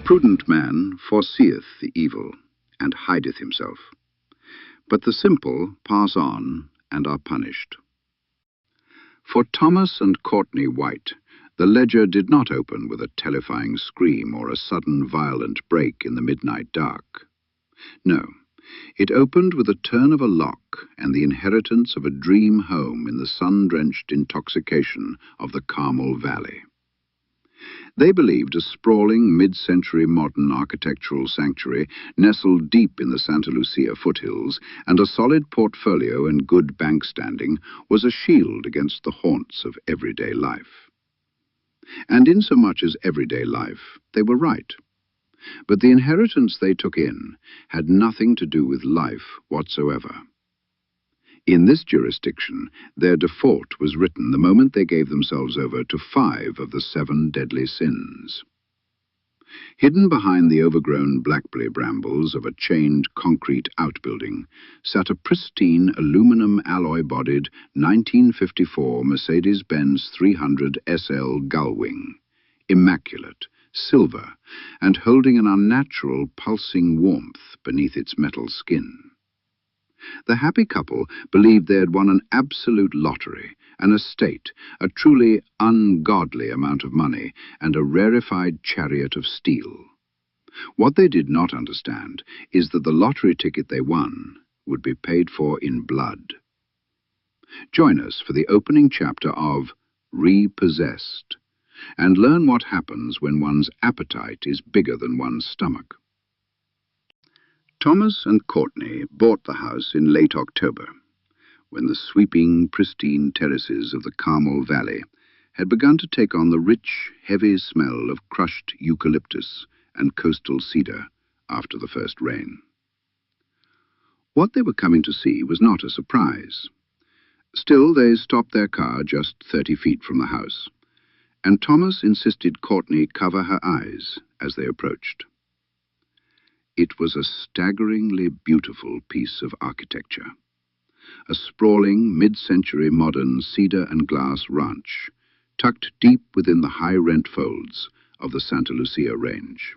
prudent man foreseeth the evil, and hideth himself. But the simple pass on, and are punished. For Thomas and Courtney White, the ledger did not open with a terrifying scream or a sudden violent break in the midnight dark. No, it opened with a turn of a lock and the inheritance of a dream home in the sun-drenched intoxication of the Carmel Valley. They believed a sprawling mid-century modern architectural sanctuary nestled deep in the Santa Lucia foothills, and a solid portfolio and good bank standing was a shield against the haunts of everyday life. And insomuch as everyday life, they were right. But the inheritance they took in had nothing to do with life whatsoever. In this jurisdiction, their default was written the moment they gave themselves over to 5 of the 7 deadly sins. Hidden behind the overgrown blackberry brambles of a chained concrete outbuilding sat a pristine aluminum alloy-bodied 1954 Mercedes-Benz 300 SL Gullwing, immaculate, silver, and holding an unnatural pulsing warmth beneath its metal skin. The happy couple believed they had won an absolute lottery, an estate, a truly ungodly amount of money, and a rarefied chariot of steel. What they did not understand is that the lottery ticket they won would be paid for in blood. Join us for the opening chapter of Repossessed, and learn what happens when one's appetite is bigger than one's stomach. Thomas and Courtney bought the house in late October, when the sweeping, pristine terraces of the Carmel Valley had begun to take on the rich, heavy smell of crushed eucalyptus and coastal cedar after the first rain. What they were coming to see was not a surprise. Still, they stopped their car just 30 feet from the house, and Thomas insisted Courtney cover her eyes as they approached. It was a staggeringly beautiful piece of architecture. A sprawling, mid-century modern cedar and glass ranch, tucked deep within the high-rent folds of the Santa Lucia Range.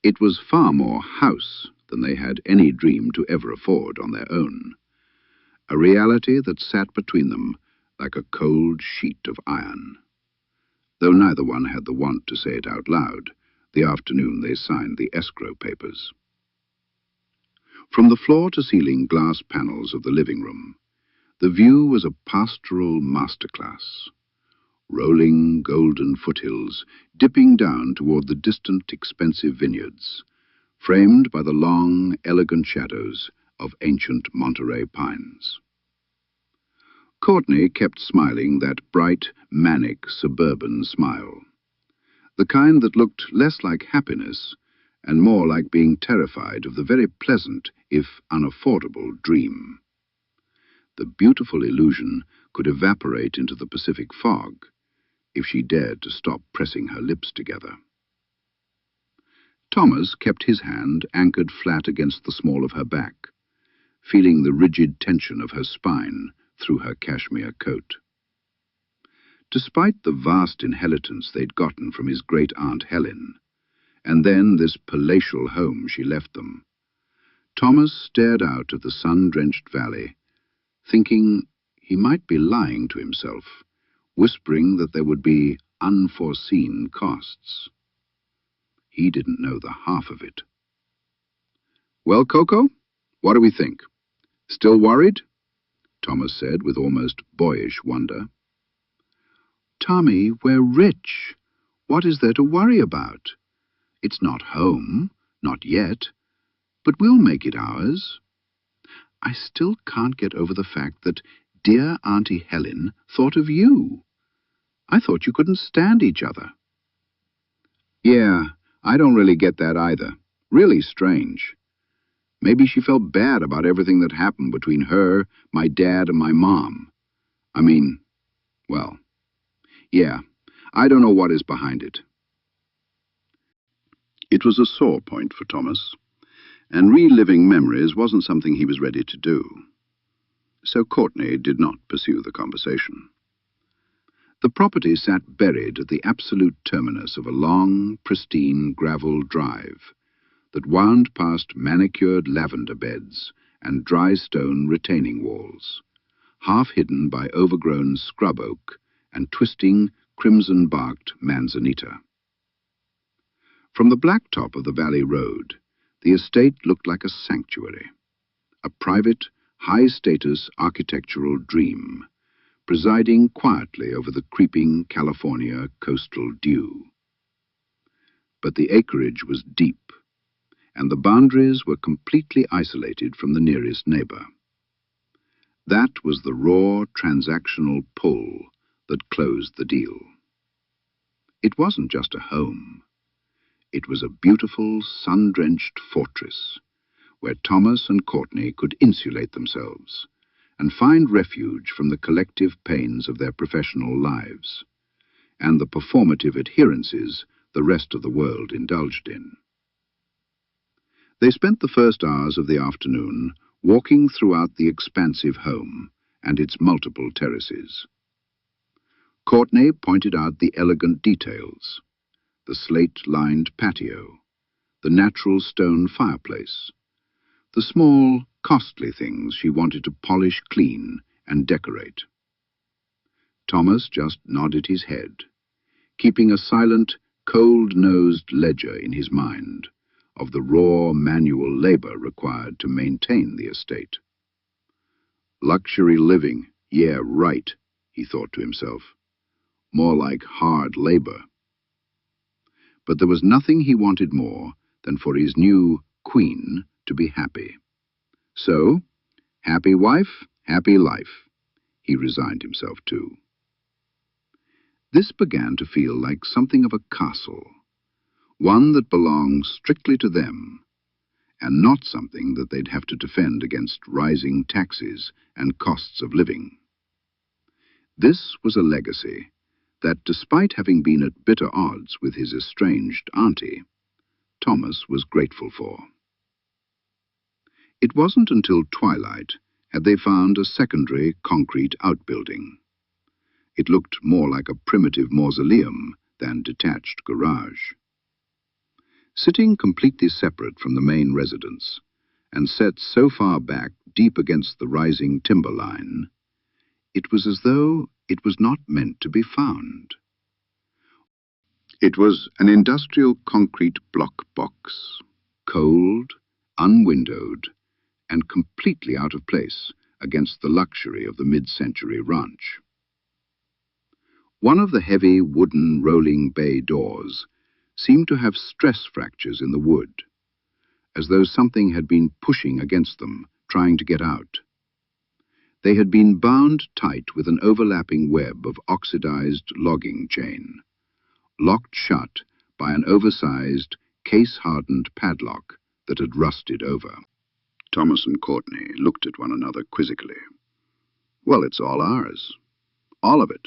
It was far more house than they had any dream to ever afford on their own, a reality that sat between them like a cold sheet of iron. Though neither one had the want to say it out loud, the afternoon they signed the escrow papers. From the floor-to-ceiling glass panels of the living room, the view was a pastoral masterclass. Rolling golden foothills dipping down toward the distant expensive vineyards, framed by the long, elegant shadows of ancient Monterey pines. Courtney kept smiling that bright, manic, suburban smile, the kind that looked less like happiness and more like being terrified of the very pleasant, if unaffordable, dream. The beautiful illusion could evaporate into the Pacific fog if she dared to stop pressing her lips together. Thomas kept his hand anchored flat against the small of her back, feeling the rigid tension of her spine through her cashmere coat. Despite the vast inheritance they'd gotten from his great-aunt Helen, and then this palatial home she left them, Thomas stared out at the sun-drenched valley, thinking he might be lying to himself, whispering that there would be unforeseen costs. He didn't know the half of it. "Well, Coco, what do we think? Still worried?" Thomas said with almost boyish wonder. "Tommy, we're rich. What is there to worry about? It's not home, not yet, but we'll make it ours. I still can't get over the fact that dear Auntie Helen thought of you. I thought you couldn't stand each other." "Yeah, I don't really get that either. Really strange. Maybe she felt bad about everything that happened between her, my dad, and my mom. I mean, well, yeah, I don't know what is behind it." It was a sore point for Thomas, and reliving memories wasn't something he was ready to do. So Courtney did not pursue the conversation. The property sat buried at the absolute terminus of a long, pristine gravel drive that wound past manicured lavender beds and dry stone retaining walls, half hidden by overgrown scrub oak and twisting, crimson-barked manzanita. From the blacktop of the valley road, the estate looked like a sanctuary, a private, high-status architectural dream, presiding quietly over the creeping California coastal dew. But the acreage was deep, and the boundaries were completely isolated from the nearest neighbor. That was the raw transactional pull that closed the deal. It wasn't just a home. It was a beautiful, sun-drenched fortress where Thomas and Courtney could insulate themselves and find refuge from the collective pains of their professional lives and the performative adherences the rest of the world indulged in. They spent the first hours of the afternoon walking throughout the expansive home and its multiple terraces. Courtney pointed out the elegant details: the slate-lined patio, the natural stone fireplace, the small, costly things she wanted to polish clean and decorate. Thomas just nodded his head, keeping a silent, cold-nosed ledger in his mind of the raw manual labor required to maintain the estate. Luxury living, yeah, right, he thought to himself. More like hard labor. But there was nothing he wanted more than for his new queen to be happy. So, happy wife, happy life, he resigned himself to. This began to feel like something of a castle, one that belonged strictly to them, and not something that they'd have to defend against rising taxes and costs of living. This was a legacy that, despite having been at bitter odds with his estranged auntie, Thomas was grateful for. It wasn't until twilight had they found a secondary concrete outbuilding. It looked more like a primitive mausoleum than detached garage. Sitting completely separate from the main residence, and set so far back deep against the rising timber line, it was as though it was not meant to be found. It was an industrial concrete block box, cold, unwindowed, and completely out of place against the luxury of the mid-century ranch. One of the heavy wooden rolling bay doors seemed to have stress fractures in the wood, as though something had been pushing against them, trying to get out. They had been bound tight with an overlapping web of oxidized logging chain, locked shut by an oversized, case-hardened padlock that had rusted over. Thomas and Courtney looked at one another quizzically. Well, it's all ours. All of it,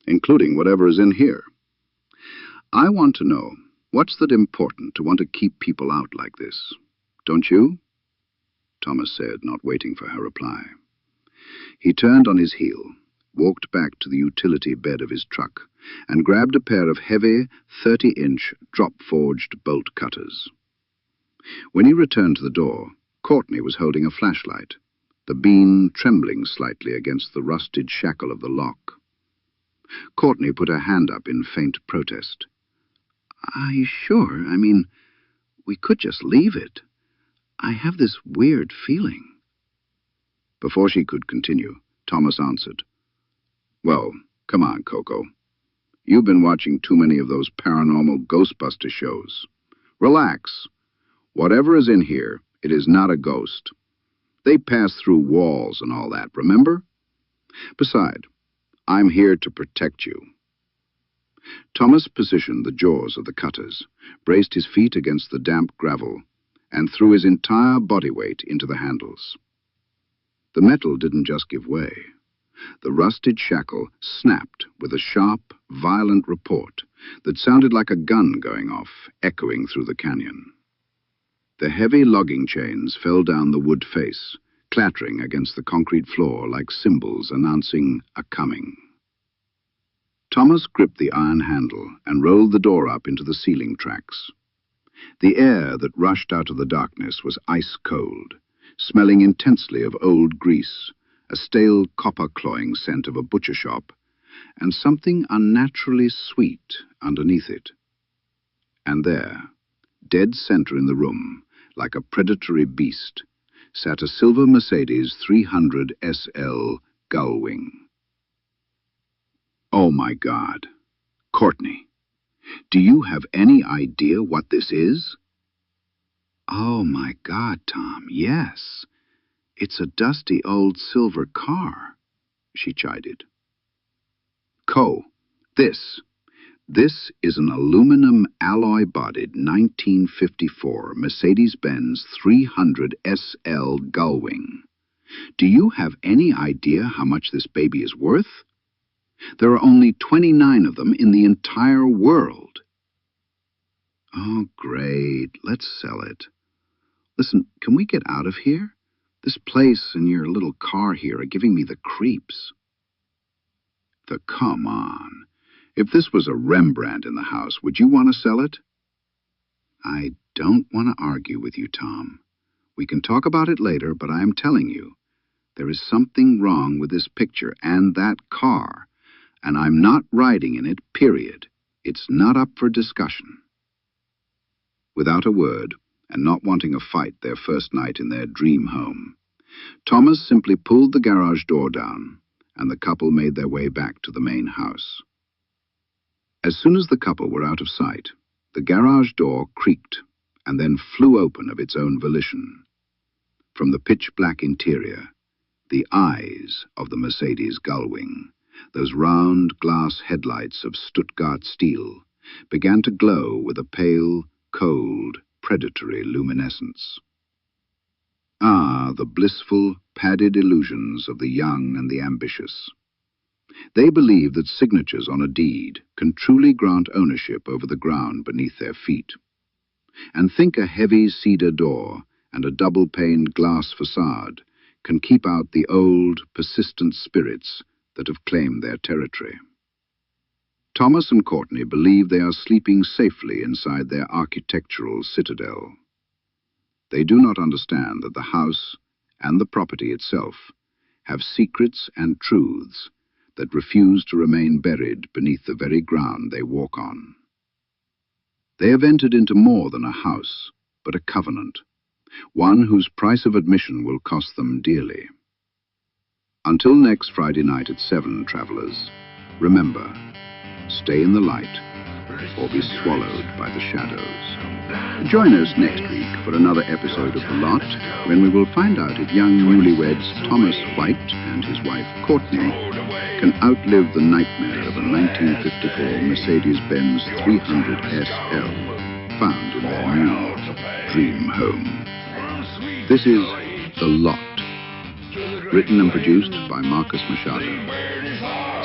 including whatever is in here. I want to know, what's that important to want to keep people out like this? Don't you? Thomas said, not waiting for her reply. He turned on his heel, walked back to the utility bed of his truck, and grabbed a pair of heavy, 30-inch, drop-forged bolt cutters. When he returned to the door, Courtney was holding a flashlight, the beam trembling slightly against the rusted shackle of the lock. Courtney put her hand up in faint protest. Are you sure? I mean, we could just leave it. I have this weird feeling. Before she could continue, Thomas answered. Well, come on, Coco. You've been watching too many of those paranormal Ghostbuster shows. Relax. Whatever is in here, it is not a ghost. They pass through walls and all that, remember? Besides, I'm here to protect you. Thomas positioned the jaws of the cutters, braced his feet against the damp gravel, and threw his entire body weight into the handles. The metal didn't just give way. The rusted shackle snapped with a sharp, violent report that sounded like a gun going off, echoing through the canyon. The heavy logging chains fell down the wood face, clattering against the concrete floor like cymbals announcing a coming. Thomas gripped the iron handle and rolled the door up into the ceiling tracks. The air that rushed out of the darkness was ice-cold, smelling intensely of old grease, a stale copper-cloying scent of a butcher shop, and something unnaturally sweet underneath it. And there, dead center in the room, like a predatory beast, sat a silver Mercedes 300 SL Gullwing. Oh, my God. Courtney, do you have any idea what this is? Oh, my God, Tom, yes. It's a dusty old silver car, she chided. This is an aluminum alloy-bodied 1954 Mercedes-Benz 300 SL Gullwing. Do you have any idea how much this baby is worth? There are only 29 of them in the entire world. Oh, great. Let's sell it. Listen, can we get out of here? This place and your little car here are giving me the creeps. Come on. If this was a Rembrandt in the house, would you want to sell it? I don't want to argue with you, Tom. We can talk about it later, but I am telling you, there is something wrong with this picture and that car, and I'm not riding in it, period. It's not up for discussion. Without a word, and not wanting a fight their first night in their dream home, Thomas simply pulled the garage door down, and the couple made their way back to the main house. As soon as the couple were out of sight, the garage door creaked and then flew open of its own volition. From the pitch-black interior, the eyes of the Mercedes Gullwing, those round glass headlights of Stuttgart steel, began to glow with a pale, cold, predatory luminescence. Ah, the blissful, padded illusions of the young and the ambitious. They believe that signatures on a deed can truly grant ownership over the ground beneath their feet, and think a heavy cedar door and a double-paned glass facade can keep out the old, persistent spirits that have claimed their territory. Thomas and Courtney believe they are sleeping safely inside their architectural citadel. They do not understand that the house and the property itself have secrets and truths that refuse to remain buried beneath the very ground they walk on. They have entered into more than a house, but a covenant, one whose price of admission will cost them dearly. Until next Friday night at 7, travelers, remember, stay in the light or be swallowed by the shadows. Join us next week for another episode of The Lot, when we will find out if young newlyweds Thomas White and his wife Courtney can outlive the nightmare of a 1954 Mercedes-Benz 300 SL found in their new dream home. This is The Lot, written and produced by Marcus Machado.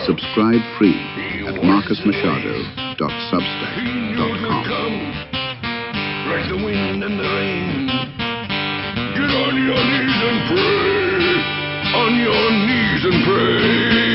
Subscribe free at marcusmachado.substack.com. Like the wind and the rain, get on your knees and pray, on your knees and pray.